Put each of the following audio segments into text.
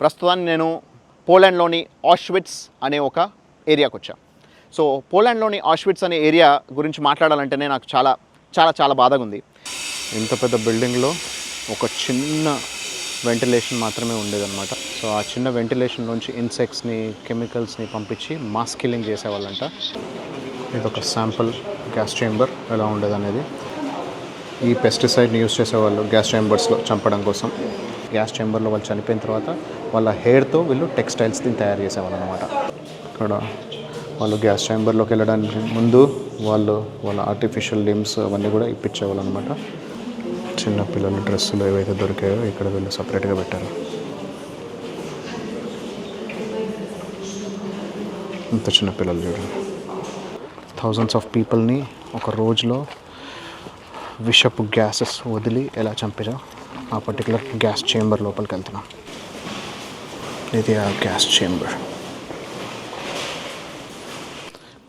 ప్రస్తుతాన్ని నేను పోలాండ్లోని ఆష్విట్స్ అనే ఒక ఏరియాకి వచ్చా. సో పోలాండ్లోని ఆష్విట్స్ అనే ఏరియా గురించి మాట్లాడాలంటేనే నాకు చాలా చాలా చాలా బాధగా ఉంది. ఇంత పెద్ద బిల్డింగ్లో ఒక చిన్న వెంటిలేషన్ మాత్రమే ఉండేదన్నమాట. సో ఆ చిన్న వెంటిలేషన్ నుంచి ఇన్సెక్ట్స్ని, కెమికల్స్ని పంపించి మాస్ కిల్లింగ్ చేసేవాళ్ళంట. ఇది ఒక శాంపుల్ గ్యాస్ చేంబర్ ఎలా ఉండేదనేది. ఈ పెస్టిసైడ్ని యూస్ చేసేవాళ్ళు గ్యాస్ చేంబర్స్లో చంపడం కోసం. గ్యాస్ చేంబర్లో వాళ్ళు చనిపోయిన తర్వాత వాళ్ళ హెయిర్తో వీళ్ళు టెక్స్టైల్స్ని తయారు చేసేవాళ్ళు అనమాట. ఇక్కడ వాళ్ళు గ్యాస్ చేంబర్లోకి వెళ్ళడానికి ముందు వాళ్ళ ఆర్టిఫిషియల్ లిమ్స్ అవన్నీ కూడా ఇప్పించేవాళ్ళు అనమాట. చిన్న పిల్లల డ్రెస్సులు ఏవైతే దొరికాయో ఇక్కడ వీళ్ళు సపరేట్గా పెట్టారు. ఇంత చిన్న పిల్లలు చూడండి. థౌజండ్స్ ఆఫ్ పీపుల్ని ఒక రోజులో విషపు గ్యాసెస్ వదిలి ఎలా చంపారో ఆ పర్టికులర్ గ్యాస్ చేంబర్ లోపలికి వెళ్తున్నాం. ఇది ఆ గ్యాస్ చేంబర్.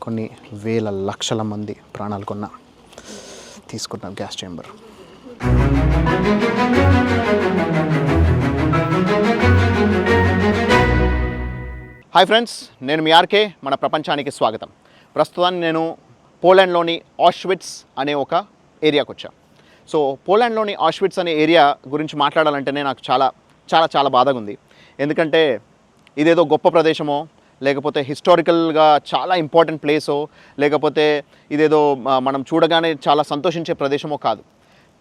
కొన్ని వేల లక్షల మంది ప్రాణాలు తీసుకున్న గ్యాస్ చేంబర్. హాయ్ ఫ్రెండ్స్, నేను మీ ఆర్కే. మన ప్రపంచానికి స్వాగతం. ప్రస్తుతాన్ని నేను పోలాండ్లోని ఆష్విట్స్ అనే ఒక ఏరియాకి వచ్చా. సో పోలాండ్లోని ఆష్విట్స్ అనే ఏరియా గురించి మాట్లాడాలంటేనే నాకు చాలా చాలా చాలా బాధగా ఉంది. ఎందుకంటే ఇదేదో గొప్ప ప్రదేశమో, లేకపోతే హిస్టారికల్గా చాలా ఇంపార్టెంట్ ప్లేసో, లేకపోతే ఇదేదో మనం చూడగానే చాలా సంతోషించే ప్రదేశమో కాదు.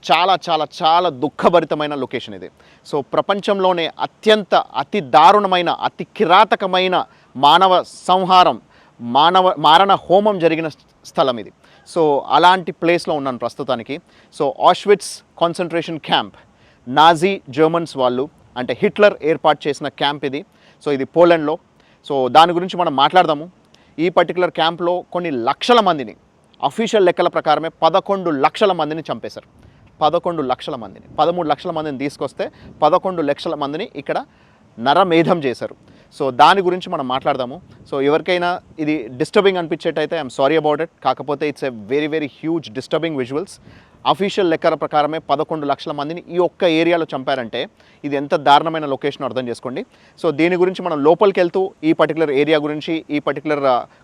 చాలా చాలా చాలా దుఃఖభరితమైన లొకేషన్ ఇది. సో ప్రపంచంలోనే అతి దారుణమైన, అతి కిరాతకమైన మానవ సంహారం, మారణ హోమం జరిగిన స్థలం ఇది. సో అలాంటి ప్లేస్లో ఉన్నాను ప్రస్తుతానికి. So Auschwitz concentration camp, Nazi Germans వాళ్ళు, అంటే హిట్లర్ ఏర్పాటు చేసిన క్యాంప్ ఇది. సో ఇది పోలాండ్లో. సో దాని గురించి మనం మాట్లాడదాము. ఈ పర్టికులర్ క్యాంప్లో కొన్ని లక్షల మందిని, అఫీషియల్ లెక్కల ప్రకారమే 11 లక్షల మందిని చంపేశారు. 11 లక్షల మందిని, 13 లక్షల మందిని తీసుకొస్తే 11 లక్షల మందిని ఇక్కడ నరమేధం చేశారు. సో దాని గురించి మనం మాట్లాడదాము. సో ఎవరికైనా ఇది డిస్టర్బింగ్ అనిపించేటైతే ఐఎమ్ సారీ అబౌట్ ఇట్. కాకపోతే it's a very very huge disturbing visuals. Official లెక్కల ప్రకారమే 11 లక్షల మందిని ఈ ఒక్క ఏరియాలో చంపారంటే ఇది ఎంత దారుణమైన లొకేషన్ అర్థం చేసుకోండి. సో దీని గురించి మనం లోపలికి వెళ్తూ ఈ పర్టికులర్ ఏరియా గురించి, ఈ పర్టికులర్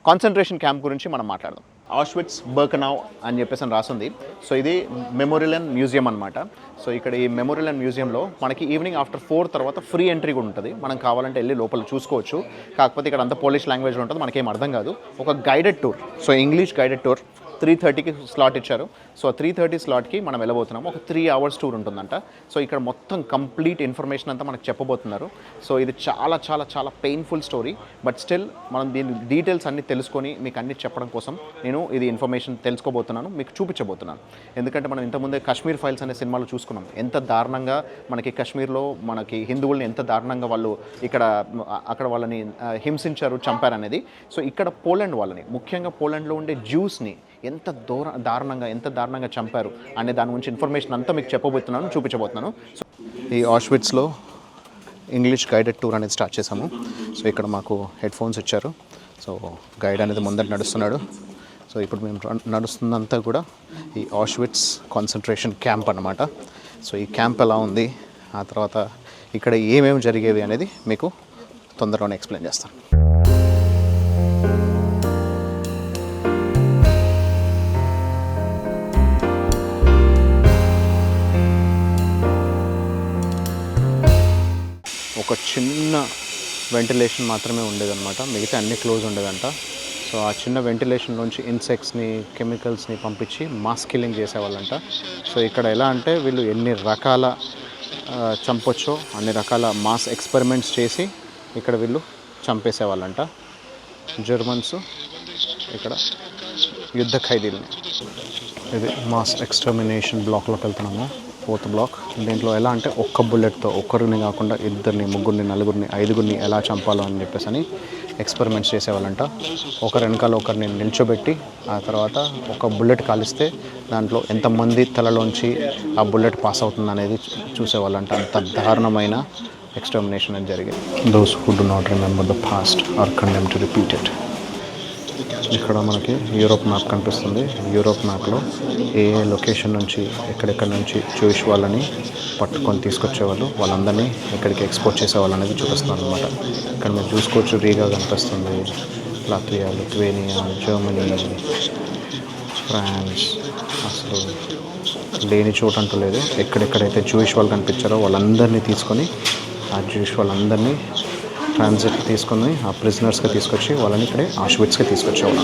కాన్సన్ట్రేషన్ క్యాంప్ గురించి మనం మాట్లాడదాం. ఆష్విట్స్ బర్కెనౌ అని చెప్పేసి రాసింది. సో ఇది మెమోరియల్ అండ్ మ్యూజియం అనమాట. సో ఇక్కడ ఈ మెమోరియల్ అండ్ మ్యూజియంలో మనకి ఈవినింగ్ ఆఫ్టర్ 4 తర్వాత ఫ్రీ ఎంట్రీ కూడా ఉంటుంది. మనం కావాలంటే వెళ్ళి లోపల చూసుకోవచ్చు. కాకపోతే ఇక్కడ అంతా పోలిష్ లాంగ్వేజ్లో ఉంటుంది, మనకేం అర్థం కాదు. ఒక guided tour, so English guided tour 3:30కి స్లాట్ ఇచ్చారు. సో 3:30 స్లాట్కి మనం వెళ్ళబోతున్నాము. ఒక 3 hours టూర్ ఉంటుందంట. సో ఇక్కడ మొత్తం కంప్లీట్ ఇన్ఫర్మేషన్ అంతా మనకు చెప్పబోతున్నారు. సో ఇది చాలా చాలా చాలా పెయిన్ఫుల్ స్టోరీ. బట్ స్టిల్ మనం దీని డీటెయిల్స్ అన్నీ తెలుసుకొని మీకు అన్ని చెప్పడం కోసం నేను ఇది ఇన్ఫర్మేషన్ తెలుసుకోబోతున్నాను, మీకు చూపించబోతున్నాను. ఎందుకంటే మనం ఇంతకుముందే కాశ్మీర్ ఫైల్స్ అనే సినిమాలో చూసుకున్నాం ఎంత దారుణంగా మనకి కాశ్మీర్లో మనకి హిందువుల్ని ఎంత దారుణంగా వాళ్ళు అక్కడ వాళ్ళని హింసించారు, చంపారనేది. సో ఇక్కడ పోలాండ్ వాళ్ళని, ముఖ్యంగా పోలాండ్లో ఉండే జ్యూస్ని ఎంత దారుణంగా చంపారు అనే దాని గురించి ఇన్ఫర్మేషన్ అంతా మీకు చెప్పబోతున్నాను, చూపించబోతున్నాను. సో ఈ ఆష్విట్స్లో ఇంగ్లీష్ గైడెడ్ టూర్ అనేది స్టార్ట్ చేసాము. సో ఇక్కడ మాకు హెడ్ ఫోన్స్ ఇచ్చారు. సో గైడ్ అనేది ముందట నడుస్తున్నాడు. సో ఇప్పుడు మేము నడుస్తున్నంతా కూడా ఈ ఆష్విట్స్ కాన్సన్ట్రేషన్ క్యాంప్ అన్నమాట. సో ఈ క్యాంప్ ఎలా ఉంది, ఆ తర్వాత ఇక్కడ ఏమేమి జరిగేవి అనేది మీకు తొందరగానే ఎక్స్ప్లెయిన్ చేస్తాను. ఒక చిన్న వెంటిలేషన్ మాత్రమే ఉండేదన్నమాట, మిగతా అన్నీ క్లోజ్ ఉండేదంట. సో ఆ చిన్న వెంటిలేషన్ నుంచి ఇన్సెక్ట్స్ని, కెమికల్స్ని పంపించి మాస్ కిల్లింగ్ చేసేవాళ్ళంట. సో ఇక్కడ ఎలా అంటే వీళ్ళు ఎన్ని రకాల చంపొచ్చో అన్ని రకాల మాస్ ఎక్స్పెరిమెంట్స్ చేసి ఇక్కడ వీళ్ళు చంపేసేవాళ్ళంట. జర్మన్స్ ఇక్కడ యుద్ధ ఖైదీలని. ఇది మాస్ ఎక్స్టర్మినేషన్ బ్లాక్లోకి వెళ్తున్నాము, 4th బ్లాక్. దీంట్లో ఎలా అంటే ఒక్క బుల్లెట్తో ఒక్కరిని కాకుండా 2, 3, 4, 5 ఎలా చంపాలో అని చెప్పేసి అని ఎక్స్పెరిమెంట్స్ చేసేవాళ్ళంట. ఒకరి వెనకాల ఒకరిని నిల్చోబెట్టి ఆ తర్వాత ఒక బుల్లెట్ కాలిస్తే దాంట్లో ఎంతమంది తలలోంచి ఆ బుల్లెట్ పాస్ అవుతుంది అనేది చూసేవాళ్ళంట. అంత దారుణమైన ఎక్స్టర్మినేషన్ అని జరిగింది. Those who do not remember the past are condemned to repeat it. ఇక్కడ మనకి యూరోప్ మ్యాప్ కనిపిస్తుంది. యూరోప్ మ్యాప్లో ఏ లొకేషన్ నుంచి ఎక్కడెక్కడ నుంచి జూయిష్ వాళ్ళని పట్టుకొని తీసుకొచ్చేవాళ్ళు, వాళ్ళందరినీ ఇక్కడికి ఎక్స్పోర్ట్ చేసేవాళ్ళు అనేది చూపిస్తున్నాను అనమాట. ఇక్కడ మీరు చూసుకోవచ్చు, రీగా కనిపిస్తుంది. లాత్వియా, లిథువేనియా, జర్మనీ, ఫ్రాన్స్, అసలు లేని చోటు అంటూ లేదు. ఎక్కడెక్కడైతే జూయిష్ వాళ్ళు కనిపించారో వాళ్ళందరినీ తీసుకొని ఆ జూయిష్ వాళ్ళందరినీ ట్రాన్సిట్ తీసుకొని ఆ ప్రిజనర్స్గా తీసుకొచ్చి వాళ్ళని ఇక్కడే ఆష్విట్స్కి తీసుకొచ్చేవాళ్ళు.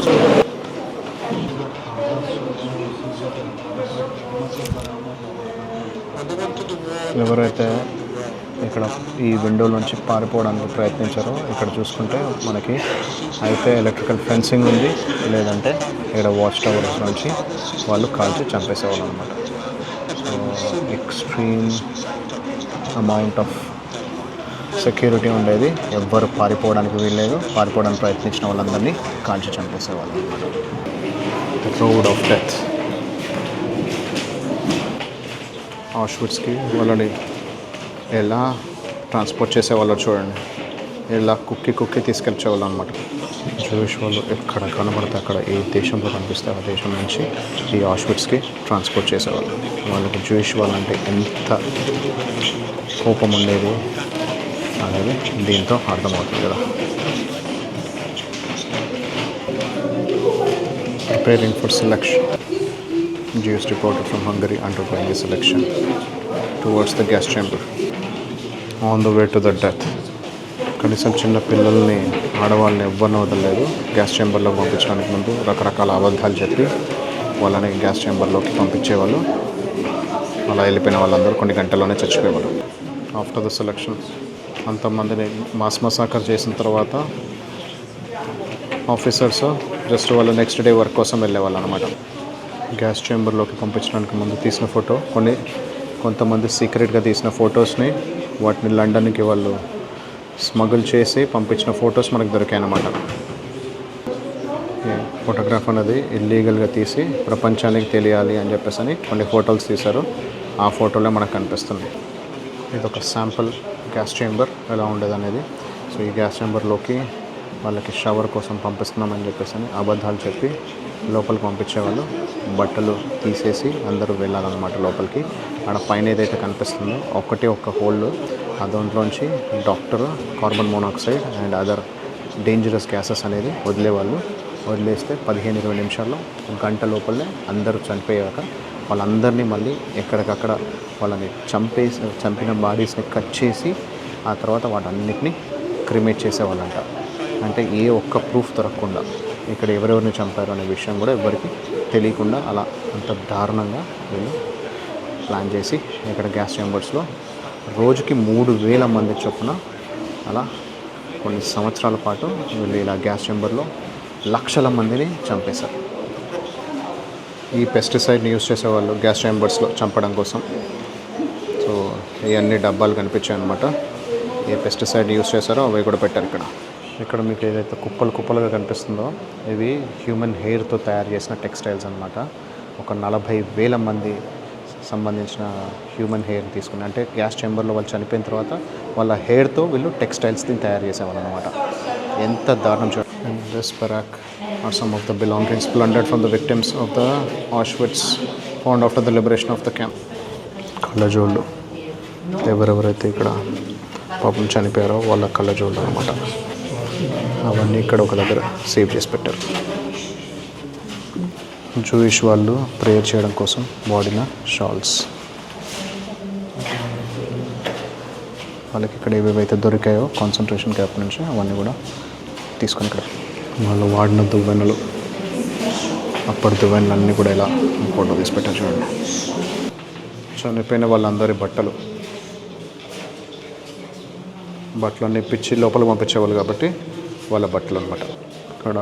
ఎవరైతే ఇక్కడ ఈ విండో నుంచి పారిపోవడానికి ప్రయత్నించారో ఇక్కడ చూసుకుంటే మనకి అయితే ఎలక్ట్రికల్ ఫెన్సింగ్ ఉంది, లేదంటే ఇక్కడ వాచ్ టవర్స్ నుంచి వాళ్ళు కాల్చి చంపేసేవాళ్ళు అనమాట. So extreme amount of security ఉండేది. ఎవ్వరు పారిపోవడానికి వీల్లేదు. పారిపోవడానికి ప్రయత్నించిన వాళ్ళందరినీ కాల్చి చంపేసేవాళ్ళు అనమాట. The road of death. ఆష్విట్స్కి వాళ్ళని ఎలా ట్రాన్స్పోర్ట్ చేసేవాళ్ళు చూడండి. ఇలా కుక్కి తీసుకెళ్ళేవాళ్ళు అనమాట. జూయిష్ వాళ్ళు ఎక్కడ కనబడితే అక్కడ ఏ దేశంలో కనిపిస్తే ఆ దేశం నుంచి ఈ ఆష్విట్స్కి ట్రాన్స్పోర్ట్ చేసేవాళ్ళు. వాళ్ళకి జూయిష్ వాళ్ళంటే ఎంత కోపం ఉండేది అనేది దీంతో అర్థమవుతుంది కదా. Preparing for selection. Jews deported from Hungary undergoing a selection towards the gas chamber on the way to the death. కనీసం చిన్న పిల్లల్ని, ఆడవాళ్ళని ఎవ్వరిని వదలలేదు. గ్యాస్ చేంబర్లోకి పంపించడానికి ముందు రకరకాల అబద్ధాలు చెప్పి వాళ్ళని గ్యాస్ చేంబర్లోకి పంపించేవాళ్ళు. అలా వెళ్ళిపోయిన వాళ్ళందరూ కొన్ని గంటల్లోనే చచ్చిపోయేవాళ్ళు. ఆఫ్టర్ ద సెలెక్షన్ అంతమందిని మాస్ మసాకర్ చేసిన తర్వాత ఆఫీసర్స్ జస్ట్ వాళ్ళ నెక్స్ట్ డే వర్క్ కోసం వెళ్ళేవాళ్ళు అనమాట. గ్యాస్ చేంబర్లోకి పంపించడానికి ముందు తీసిన ఫోటో, కొంతమంది సీక్రెట్గా తీసిన ఫొటోస్ని వాటిని లండన్కి వాళ్ళు స్మగుల్ చేసి పంపించిన ఫొటోస్ మనకు దొరికాయి అన్నమాట. ఫోటోగ్రాఫ్ అనేది ఇల్లీగల్గా తీసి ప్రపంచానికి తెలియాలి అని చెప్పేసి కొన్ని ఫోటోలు తీశారు. ఆ ఫోటోలే మనకు కనిపిస్తుంది. ఇది ఒక శాంపుల్ గ్యాస్ చేంబర్ ఎలా ఉండేది అనేది. సో ఈ గ్యాస్ చేంబర్లోకి వాళ్ళకి షవర్ కోసం పంపిస్తున్నామని చెప్పేసి అబద్ధాలు చెప్పి లోపలికి పంపించేవాళ్ళు. బట్టలు తీసేసి అందరూ వెళ్ళాలన్నమాట లోపలికి. ఆడ పైన ఏదైతే కనిపిస్తుందో ఒక్క హోల్, ఆ దాంట్లోంచి doctor carbon monoxide and other dangerous gases అనేది వదిలేవాళ్ళు. వదిలేస్తే 15-20 నిమిషాల్లో గంట లోపలే అందరూ చనిపోయాక వాళ్ళందరినీ మళ్ళీ ఎక్కడికక్కడ వాళ్ళని చంపిన బాడీస్ని కట్ చేసి ఆ తర్వాత వాటన్నిటిని క్రిమేట్ చేసేవాళ్ళంట. అంటే ఏ ఒక్క ప్రూఫ్ దొరకకుండా ఇక్కడ ఎవరెవరిని చంపారు అనే విషయం కూడా ఎవరికి తెలియకుండా అలా అంత దారుణంగా వీళ్ళు ప్లాన్ చేసి ఇక్కడ గ్యాస్ చేంబర్స్లో రోజుకి 3000 మంది చొప్పున అలా కొన్ని సంవత్సరాల పాటు వీళ్ళు ఇలా గ్యాస్ చేంబర్లో లక్షల మందిని చంపేశారు. ఈ పెస్టిసైడ్ని యూజ్ చేసేవాళ్ళు గ్యాస్ చేంబర్స్లో చంపడం కోసం. సో ఇవన్నీ డబ్బాలు కనిపించాయి అన్నమాట. ఏ పెస్టిసైడ్ యూజ్ చేశారో అవి కూడా పెట్టారు ఇక్కడ. ఇక్కడ మీకు ఏదైతే కుప్పలుగా కనిపిస్తుందో ఇవి హ్యూమన్ హెయిర్తో తయారు చేసిన టెక్స్టైల్స్ అనమాట. ఒక 40,000 మంది సంబంధించిన హ్యూమన్ హెయిర్ తీసుకుని, అంటే గ్యాస్ చేంబర్లో వాళ్ళు చనిపోయిన తర్వాత వాళ్ళ హెయిర్తో వీళ్ళు టెక్స్టైల్స్ని తయారు చేసేవాళ్ళు అనమాట. ఎంత దారుణం చూడండి. And this barrack are some of the belongings plundered from the victims of the Auschwitz found after the liberation of the camp. కళ్ళజోళ్ళు ఎవరెవరైతే ఇక్కడ పాపం చనిపోయారో వాళ్ళ కళ్ళజోళ్ళు అనమాట. అవన్నీ ఇక్కడ ఒక దగ్గర సేవ్ చేసి పెట్టారు. జూయిష్ వాళ్ళు ప్రేయర్ చేయడం కోసం వాడిన షాల్స్. వాళ్ళకి ఇక్కడ ఏవేవైతే దొరికాయో కాన్సన్ట్రేషన్ క్యాంప్ నుంచి అవన్నీ కూడా తీసుకొని ఇక్కడ వాళ్ళు వాడిన దువ్వెనలు, అప్పటి దువ్వెనలు అన్నీ కూడా ఇలా ఫోటో తీసి పెట్టారు చూడండి. చనిపోయిన వాళ్ళందరి బట్టలన్నీ పిచ్చి లోపలికి పంపించేవాళ్ళు కాబట్టి వాళ్ళ బట్టలు అనమాట. ఇక్కడ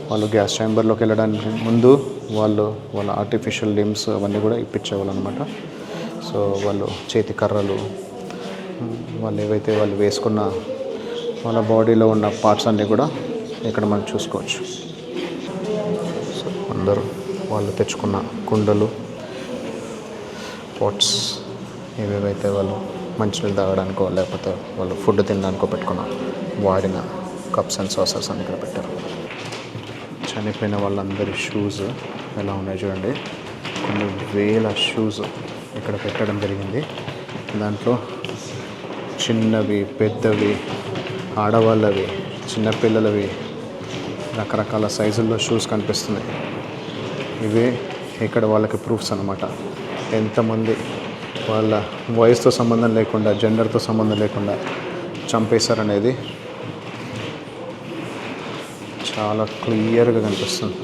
వాళ్ళు గ్యాస్ చేంబర్లోకి వెళ్ళడానికి ముందు వాళ్ళ ఆర్టిఫిషియల్ లిమ్స్ అవన్నీ కూడా ఇప్పించేవాళ్ళు అనమాట. సో వాళ్ళు చేతి కర్రలు, వాళ్ళు ఏవైతే వాళ్ళు వేసుకున్న వాళ్ళ బాడీలో ఉన్న పార్ట్స్ అన్నీ కూడా ఇక్కడ మనం చూసుకోవచ్చు. సో అందరూ వాళ్ళు తెచ్చుకున్న కుండలు, పాట్స్, ఏవేవైతే వాళ్ళు మంచినీళ్ళు తాగడానికో లేకపోతే వాళ్ళు ఫుడ్ తినడానికో పెట్టుకున్న వాడిన కప్స్ అండ్ సాసర్స్ అని ఇక్కడ పెట్టారు. చనిపోయిన వాళ్ళందరి షూస్ ఎలా ఉన్నాయి చూడండి. కొన్ని వేల షూస్ ఇక్కడ పెట్టడం జరిగింది. దాంట్లో చిన్నవి, పెద్దవి, ఆడవాళ్ళవి, చిన్నపిల్లలవి, రకరకాల సైజుల్లో షూస్ కనిపిస్తున్నాయి. ఇవే ఇక్కడ వాళ్ళకి ప్రూఫ్స్ అన్నమాట. ఎంతమంది వాళ్ళ వయసుతో సంబంధం లేకుండా, జెండర్తో సంబంధం లేకుండా చంపేశారనేది చాలా క్లియర్గా కనిపిస్తుంది.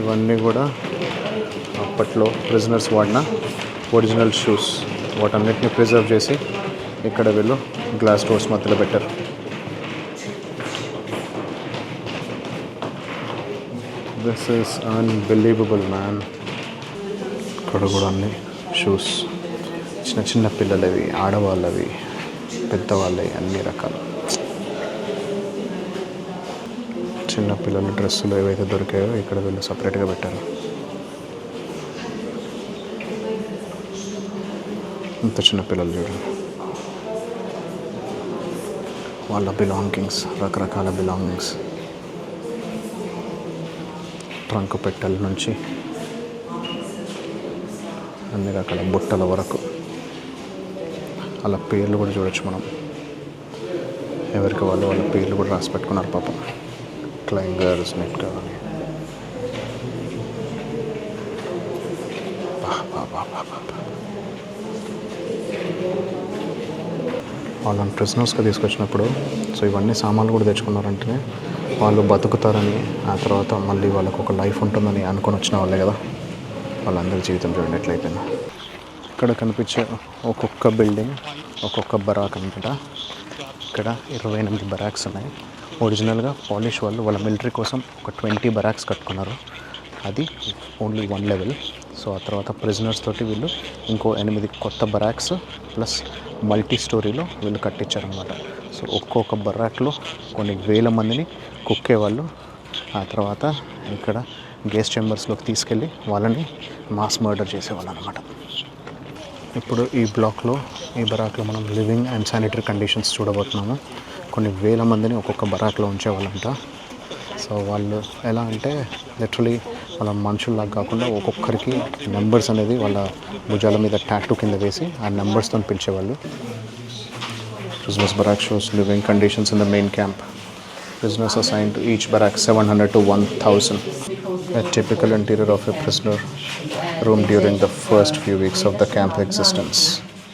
ఇవన్నీ కూడా అప్పట్లో ప్రిజనర్స్ వాడిన ఒరిజినల్ షూస్. వాటన్నిటిని ప్రిజర్వ్ చేసి ఇక్కడ వీళ్ళు గ్లాస్ డోర్స్ మధ్యలో పెట్టారు. This is unbelievable man. ఇక్కడ కూడా అన్ని షూస్, చిన్న చిన్న పిల్లలవి, ఆడవాళ్ళవి, పెద్దవాళ్ళవి, అన్ని రకాలు. చిన్న పిల్లల డ్రెస్సులు ఏవైతే దొరికాయో ఇక్కడ వీళ్ళు సపరేట్గా పెట్టారు. ఇంత చిన్న పిల్లలు చూడండి, వాళ్ళ బిలాంగింగ్స్, రకరకాల బిలాంగింగ్స్, ట్రంక్ పెట్టెల నుంచి అన్ని రకాల బుట్టల వరకు. వాళ్ళ పేర్లు కూడా చూడొచ్చు మనం. ఎవరికి వాళ్ళు వాళ్ళ పేర్లు కూడా రాసి పెట్టుకున్నారు పాపం. క్లైంగర్, స్నిట్గా అని. వాళ్ళని ప్రిజనర్స్గా తీసుకొచ్చినప్పుడు సో ఇవన్నీ సామాన్లు కూడా తెచ్చుకున్నారంటే వాళ్ళు బతుకుతారని, ఆ తర్వాత మళ్ళీ వాళ్ళకు ఒక లైఫ్ ఉంటుందని అనుకొని వచ్చిన వాళ్ళే కదా. వాళ్ళందరి జీవితం చూడండి ఎట్లయిపోయింది. ఇక్కడ కనిపించే ఒక్కొక్క బిల్డింగ్ ఒక్కొక్క బరాక్ అనమాట. ఇక్కడ 28 బరాక్స్ ఉన్నాయి. ఒరిజినల్గా పాలిష్ వాళ్ళు వాళ్ళ మిలిటరీ కోసం ఒక 20 బరాక్స్ కట్టుకున్నారు. అది ఓన్లీ 1 లెవెల్. సో ఆ తర్వాత ప్రిజనర్స్ తోటి వీళ్ళు ఇంకో 8 కొత్త బరాక్స్ ప్లస్ మల్టీ స్టోరీలో వీళ్ళు కట్టించారనమాట. సో ఒక్కొక్క బరాక్లో కొన్ని వేల మందిని కుక్కేవాళ్ళు. ఆ తర్వాత ఇక్కడ గ్యాస్ చేంబర్స్లోకి తీసుకెళ్ళి వాళ్ళని మాస్ మర్డర్ చేసేవాళ్ళు అనమాట. ఇప్పుడు ఈ బ్లాక్లో, ఈ బరాక్లో మనం లివింగ్ అండ్ శానిటరీ కండిషన్స్ చూడబోతున్నాము. కొన్ని వేల మందిని ఒక్కొక్క బరాక్లో ఉంచేవాళ్ళంట. సో వాళ్ళు ఎలా అంటే లిటరలీ వాళ్ళ మనుషుల్లాగా కాకుండా ఒక్కొక్కరికి నెంబర్స్ అనేది వాళ్ళ భుజాల మీద టాటూ కింద వేసి ఆ నెంబర్స్తో పిలిచేవాళ్ళు. Prisoners barrack shows living conditions in the main camp. Prisoners assigned to each barrack 700 to 1000. A typical interior of a prisoner room during the first few weeks of the camp existence.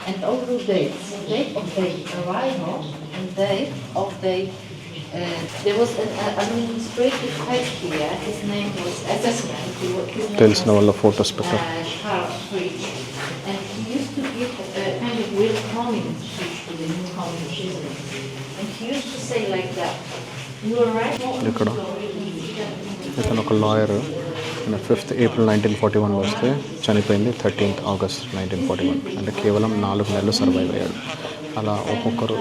And all the dates, date of their arrival and date of their there was an administrative head here. His name was assessment. తెలిసిన వాళ్ళ photos పెట్టారు. Charles Fridge, and he used to give a kind of welcoming speech to the newcoming prisoners. And he used to say like that, "You are right." ఇక్కడ ఇతను ఒక lawyer. 5th April 1941 వస్తే చనిపోయింది 13th August 1941. అంటే కేవలం 4 నెలలు survive అయ్యాడు. అలా ఒక్కొక్కరు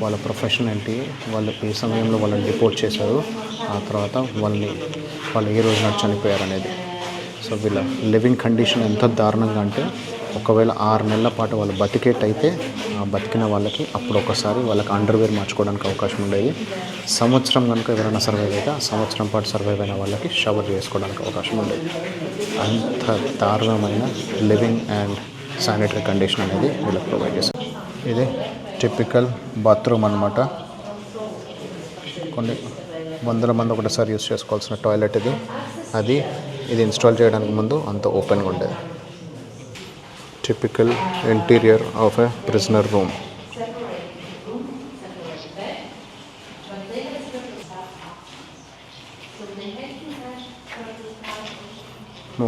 వాళ్ళ ప్రొఫెషన్ ఏంటి, వాళ్ళు ఏ సమయంలో వాళ్ళని డిపోర్ట్ చేశారు, ఆ తర్వాత వాళ్ళు ఏ రోజు నాడు చనిపోయారు అనేది. సో వీళ్ళ లివింగ్ కండిషన్ ఎంత దారుణంగా అంటే ఒకవేళ 6 నెలల పాటు వాళ్ళు బతికేటైతే ఆ బతికిన వాళ్ళకి అప్పుడు ఒకసారి వాళ్ళకి అండర్వేర్ మార్చుకోవడానికి అవకాశం ఉండేది. సంవత్సరం కనుక ఎవరైనా సర్వైవ్ అయితే ఆ సంవత్సరం పాటు సర్వైవ్ అయిన వాళ్ళకి షవర్ చేసుకోవడానికి అవకాశం ఉండేది. అంత దారుణమైన లివింగ్ అండ్ శానిటరీ కండిషన్ అనేది వీళ్ళకి ప్రొవైడ్ చేశారు. ఇది టిపికల్ బాత్రూమ్ అన్నమాట. కొన్ని వందల మంది ఒకటిసారి యూజ్ చేసుకోవాల్సిన టాయిలెట్ ఇది ఇన్స్టాల్ చేయడానికి ముందు అంత ఓపెన్గా ఉండేది. Typical interior of a prisoner room.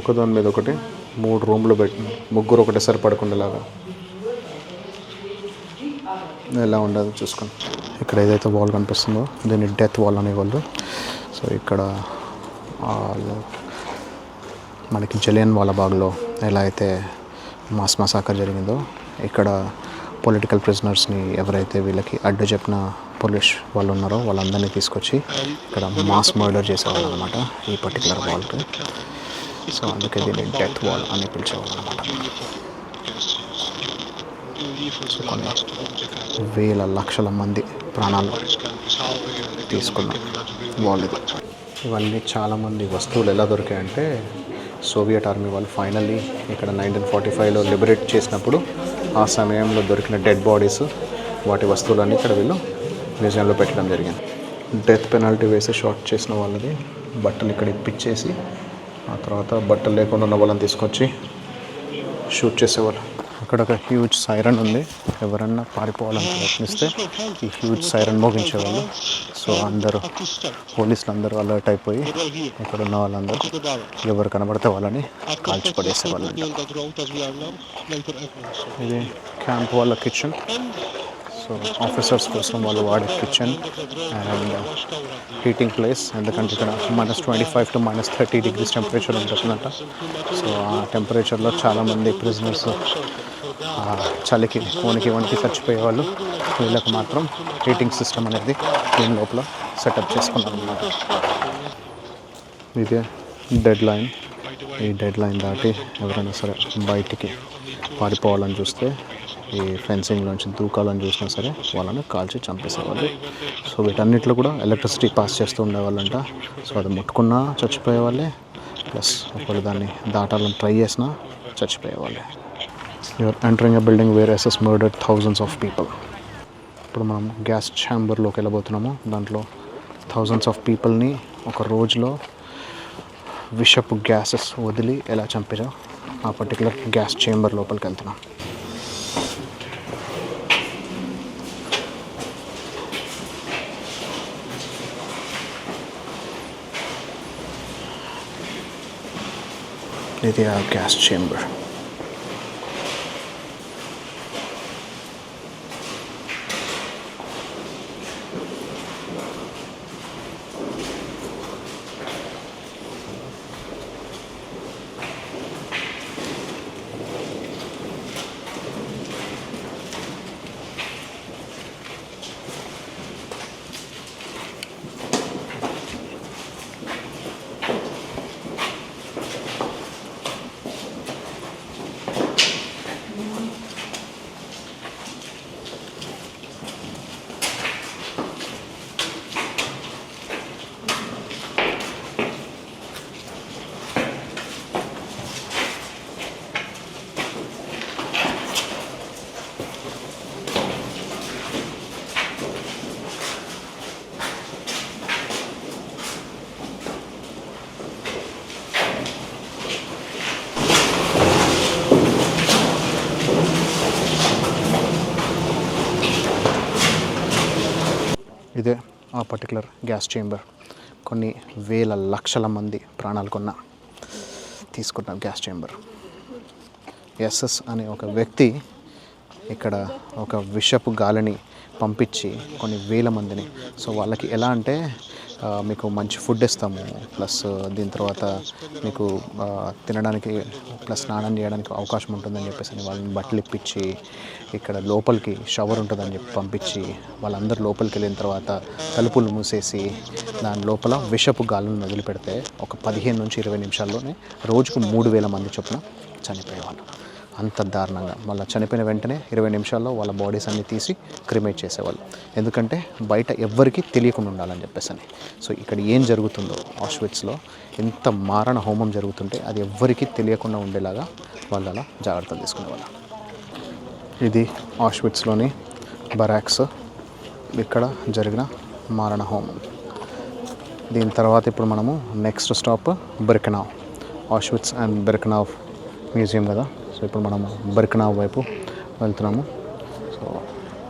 ఒకదాని మీద ఒకటి 3 రూమ్లు పెట్టి ముగ్గురు ఒకటేసారి పడుకుండేలాగా ఎలా ఉండదు చూసుకోండి. ఇక్కడ ఏదైతే వాల్ కనిపిస్తుందో దీన్ని డెత్ వాల్ అనేవాళ్ళు. సో ఇక్కడ మనకి జలియన్ వాలాబాగ్లో ఎలా అయితే మాస్ మసాకర్ జరిగిందో ఇక్కడ పొలిటికల్ ప్రిజనర్స్ని ఎవరైతే వీళ్ళకి అడ్డు చెప్పిన పోలీస్ వాళ్ళు ఉన్నారో వాళ్ళందరినీ తీసుకొచ్చి ఇక్కడ మాస్ మర్డర్ చేసేవాళ్ళు అనమాట ఈ పర్టికులర్ వాల్కి. సో అందుకే దీన్ని డెత్ వాల్ అని పిలిచేవాళ్ళు అనమాట. కొన్ని వేల లక్షల మంది ప్రాణాలు తీసుకున్నాం. వాల్ ఇది. ఇవన్నీ చాలామంది వస్తువులు ఎలా దొరికాయంటే సోవియట్ ఆర్మీ వాళ్ళు ఫైనల్లీ ఇక్కడ 1945లో లిబరేట్ చేసినప్పుడు ఆ సమయంలో దొరికిన డెడ్ బాడీస్, వాటి వస్తువులన్నీ ఇక్కడ వీళ్ళు మ్యూజియంలో పెట్టడం జరిగింది. డెత్ పెనాల్టీ వేసి షాట్ చేసిన వాళ్ళది బట్టలు ఇక్కడ ఇప్పించేసి ఆ తర్వాత బట్టలు లేకుండా ఉన్న వాళ్ళని తీసుకొచ్చి షూట్ చేసేవాళ్ళు. అక్కడ ఒక హ్యూజ్ సైరన్ ఉంది. ఎవరన్నా పారిపోవాలని ప్రయత్నిస్తే ఈ హ్యూజ్ సైరన్ మోగించేవాళ్ళు. సో అందరూ పోలీసులు అందరూ అలర్ట్ అయిపోయి ఇక్కడ ఉన్న వాళ్ళందరూ ఎవరు కనబడితే వాళ్ళని కాల్చి పడేసేవాళ్ళు. ఇది క్యాంప్ వాళ్ళ కిచెన్. సో ఆఫీసర్స్ కోసం వాళ్ళు వాడే కిచెన్ అండ్ హీటింగ్ ప్లేస్. ఎందుకంటే ఇక్కడ -25 to -30 degrees టెంపరేచర్ ఉంటుందంట. సో ఆ టెంపరేచర్లో చాలామంది ప్రిజనర్స్ చలికి వణికి చచ్చిపోయేవాళ్ళు. వీళ్ళకి మాత్రం హీటింగ్ సిస్టమ్ అనేది దీని లోపల సెటప్ చేసుకున్నారు అన్నమాట. ఇదే డెడ్ లైన్. ఈ డెడ్ లైన్ దాటి ఎవరైనా సరే బయటికి పారిపోవాలని చూస్తే, ఈ ఫెన్సింగ్లోంచి దూకాలని చూసినా సరే వాళ్ళని కాల్చి చంపేసేవాళ్ళు. సో వీటన్నిటిలో కూడా ఎలక్ట్రిసిటీ పాస్ చేస్తూ ఉండేవాళ్ళంట. సో అది ముట్టుకున్నా చచ్చిపోయేవాళ్ళే, ప్లస్ ఒకవేళ దాన్ని దాటాలని ట్రై చేసినా చచ్చిపోయేవాళ్ళే. You're entering a building where SS murdered thousands of people. ఇప్పుడు మనం గ్యాస్ ఛాంబర్లోకి వెళ్ళబోతున్నాము. దాంట్లో థౌజండ్స్ ఆఫ్ పీపుల్ని ఒక రోజులో విషపు గ్యాసెస్ వదిలి ఎలా చంపారో ఆ పర్టికులర్ గ్యాస్ చేంబర్ లోపలికి వెళ్తున్నాం. ఇది ఆ గ్యాస్ చేంబర్. ఇదే ఆ పర్టికులర్ గ్యాస్ చేంబర్. కొన్ని వేల లక్షల మంది ప్రాణాలు తీసుకున్న గ్యాస్ చేంబర్. ఎస్ఎస్ అనే ఒక వ్యక్తి ఇక్కడ ఒక విషపు గాలిని పంపించి కొన్ని వేల మందిని, సో వాళ్ళకి ఎలా అంటే మీకు మంచి ఫుడ్ ఇస్తాము, ప్లస్ దీని తర్వాత మీకు తినడానికి ప్లస్ స్నానం చేయడానికి అవకాశం ఉంటుందని చెప్పేసి వాళ్ళని బట్టలు ఇప్పించి ఇక్కడ లోపలికి షవర్ ఉంటుందని చెప్పి పంపించి వాళ్ళందరూ లోపలికి వెళ్ళిన తర్వాత తలుపులు మూసేసి దాని లోపల విషపు గాలులను వదిలిపెడితే ఒక 15 నుంచి 20 నిమిషాల్లోనే రోజుకు 3000 మంది చొప్పున చనిపోయేవాళ్ళు. అంత దారుణంగా. మళ్ళీ చనిపోయిన వెంటనే 20 నిమిషాల్లో వాళ్ళ బాడీస్ అన్ని తీసి క్రిమేట్ చేసేవాళ్ళు. ఎందుకంటే బయట ఎవ్వరికీ తెలియకుండా ఉండాలని చెప్పేసి. సో ఇక్కడ ఏం జరుగుతుందో ఆష్విట్స్లో ఎంత మారణ హోమం జరుగుతుంటే అది ఎవ్వరికీ తెలియకుండా ఉండేలాగా వాళ్ళు అలా జాగ్రత్తలు తీసుకునేవాళ్ళు. ఇది ఆష్విట్స్లోని బరాక్స్. ఇక్కడ జరిగిన మారణ హోమం. దీని తర్వాత ఇప్పుడు మనము నెక్స్ట్ స్టాప్ బిర్కెనావ్. ఆష్విట్స్ అండ్ బిర్కెనావ్ మ్యూజియం కదా. సో ఇప్పుడు మనము బిర్కెనావ్ వైపు వెళ్తున్నాము. సో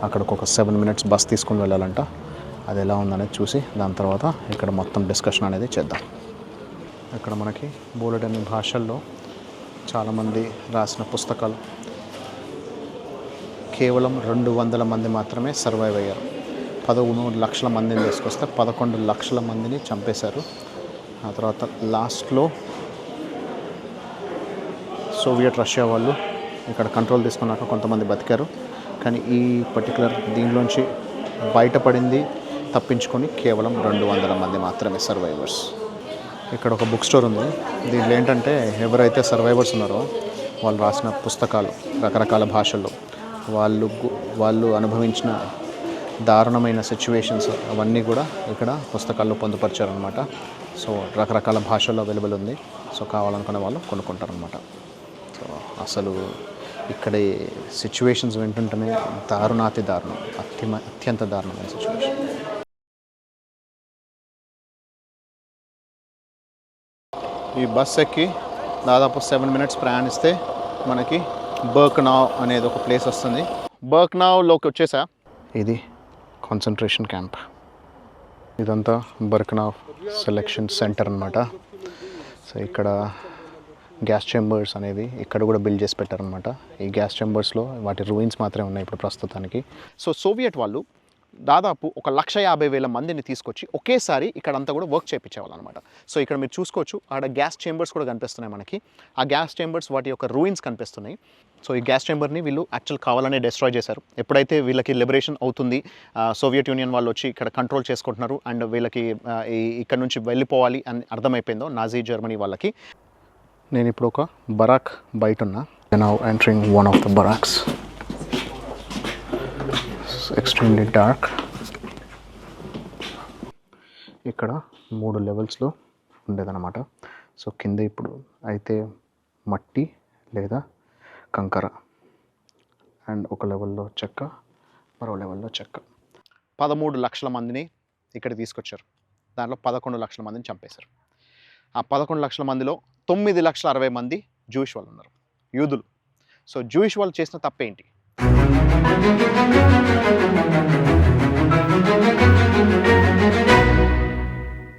అక్కడికి ఒక 7 minutes బస్ తీసుకుని వెళ్ళాలంట. అది ఎలా ఉందనేది చూసి దాని తర్వాత ఇక్కడ మొత్తం డిస్కషన్ అనేది చేద్దాం. ఇక్కడ మనకి బోలెడన్ని భాషల్లో చాలామంది రాసిన పుస్తకాలు. కేవలం 200 మంది మాత్రమే సర్వైవ్ అయ్యారు. 13 లక్షల మందిని తీసుకొస్తే 11 లక్షల మందిని చంపేశారు. ఆ తర్వాత లాస్ట్లో సోవియట్ రష్యా వాళ్ళు ఇక్కడ కంట్రోల్ తీసుకున్నాక కొంతమంది బతికారు. కానీ ఈ పర్టికులర్ దీనిలోంచి బయటపడింది తప్పించుకొని కేవలం 200 మంది మాత్రమే సర్వైవర్స్. ఇక్కడ ఒక బుక్ స్టోర్ ఉంది. దీంట్లో ఏంటంటే ఎవరైతే సర్వైవర్స్ ఉన్నారో వాళ్ళు రాసిన పుస్తకాలు రకరకాల భాషల్లో వాళ్ళు అనుభవించిన దారుణమైన సిచ్యువేషన్స్ అవన్నీ కూడా ఇక్కడ పుస్తకాల్లో పొందుపరిచారనమాట. సో రకరకాల భాషల్లో అవైలబుల్ ఉంది. సో కావాలనుకునే వాళ్ళు కొనుక్కుంటారనమాట. సో అసలు ఇక్కడ సిచ్యువేషన్స్ వింటుంటేనే దారుణాతి దారుణం, అత్యంత దారుణమైన సిచ్యువేషన్. ఈ బస్ ఎక్కి దాదాపు 7 minutes ప్రయాణిస్తే మనకి బర్క్నావ్ అనేది ఒక ప్లేస్ వస్తుంది. బర్క్నావ్లోకి వచ్చేసా. ఇది కాన్సన్ట్రేషన్ క్యాంప్. ఇదంతా బర్క్నావ్ సెలెక్షన్ సెంటర్ అనమాట. సో ఇక్కడ గ్యాస్ చేంబర్స్ అనేవి ఇక్కడ కూడా బిల్డ్ చేసి పెట్టారనమాట. ఈ గ్యాస్ చేంబర్స్లో వాటి రూయిన్స్ మాత్రమే ఉన్నాయి ఇప్పుడు ప్రస్తుతానికి. సో సోవియట్ వాళ్ళు దాదాపు 1,50,000 మందిని తీసుకొచ్చి ఒకేసారి ఇక్కడంతా కూడా వర్క్ చేయించేవాళ్ళు అనమాట. సో ఇక్కడ మీరు చూసుకోవచ్చు, ఆడ గ్యాస్ చేంబర్స్ కూడా కనిపిస్తున్నాయి మనకి. ఆ గ్యాస్ చేంబర్స్ వాటి యొక్క రూయిన్స్ కనిపిస్తున్నాయి. సో ఈ గ్యాస్ చేంబర్ని వీళ్ళు యాక్చువల్ కావాలనే డిస్ట్రాయ్ చేశారు. ఎప్పుడైతే వీళ్ళకి లిబరేషన్ అవుతుంది, సోవియట్ యూనియన్ వాళ్ళు వచ్చి ఇక్కడ కంట్రోల్ చేసుకుంటున్నారు అండ్ వీళ్ళకి ఇక్కడ నుంచి వెళ్ళిపోవాలి అని అర్థమైపోయిందో నాజీ జర్మనీ వాళ్ళకి. నేను ఇప్పుడు ఒక బరాక్ బయట ఉన్నా. Now entering one of the barracks. Extremely dark. ఇక్కడ 3 లెవెల్స్లో ఉండేదన్నమాట. సో కింద ఇప్పుడు అయితే మట్టి లేదా కంకర, అండ్ ఒక లెవెల్లో చెక్క, మరో లెవెల్లో చెక్క. 13 లక్షల మందిని ఇక్కడ తీసుకొచ్చారు. దాంట్లో 11 లక్షల మందిని చంపేశారు. ఆ 11 లక్షల మందిలో 9,60,000 మంది జూయిష్ వాళ్ళు ఉన్నారు, యూదులు. సో జూయిష్ వాళ్ళు చేసిన తప్పేంటి?